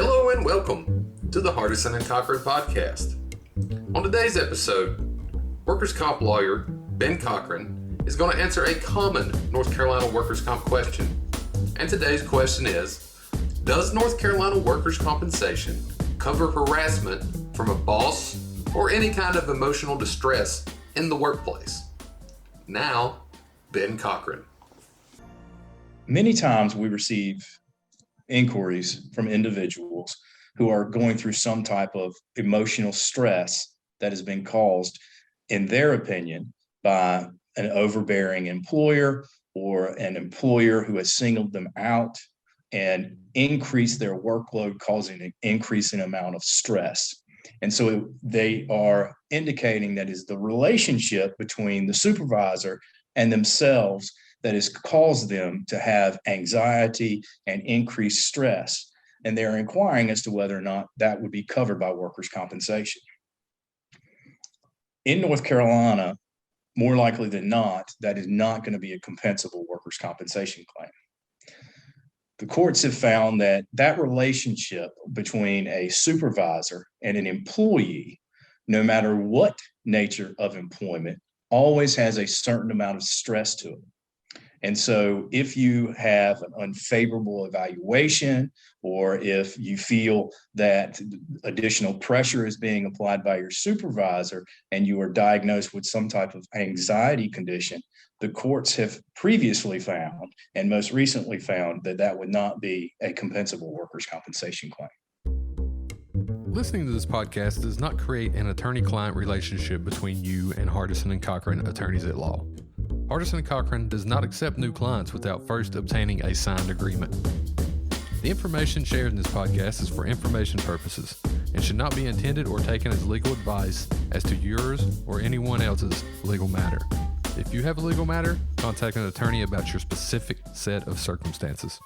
Hello and welcome to the Hardison Cochran podcast. On today's episode, workers' comp lawyer Ben Cochran is going to answer a common North Carolina workers' comp question. And today's question is, does North Carolina workers' compensation cover harassment from a boss or any kind of emotional distress in the workplace? Now, Ben Cochran. Many times we receive inquiries from individuals who are going through some type of emotional stress that has been caused, in their opinion, by an overbearing employer or an employer who has singled them out and increased their workload, causing an increasing amount of stress. And so they are indicating that is the relationship between the supervisor and themselves that has caused them to have anxiety and increased stress. And they're inquiring as to whether or not that would be covered by workers' compensation. In North Carolina, more likely than not, that is not going to be a compensable workers' compensation claim. The courts have found that that relationship between a supervisor and an employee, no matter what nature of employment, always has a certain amount of stress to it. And so if you have an unfavorable evaluation, or if you feel that additional pressure is being applied by your supervisor and you are diagnosed with some type of anxiety condition, the courts have previously found and most recently found that that would not be a compensable workers' compensation claim. Listening to this podcast does not create an attorney-client relationship between you and Hardison Cochran attorneys at law. Hardison Cochran does not accept new clients without first obtaining a signed agreement. The information shared in this podcast is for information purposes and should not be intended or taken as legal advice as to yours or anyone else's legal matter. If you have a legal matter, contact an attorney about your specific set of circumstances.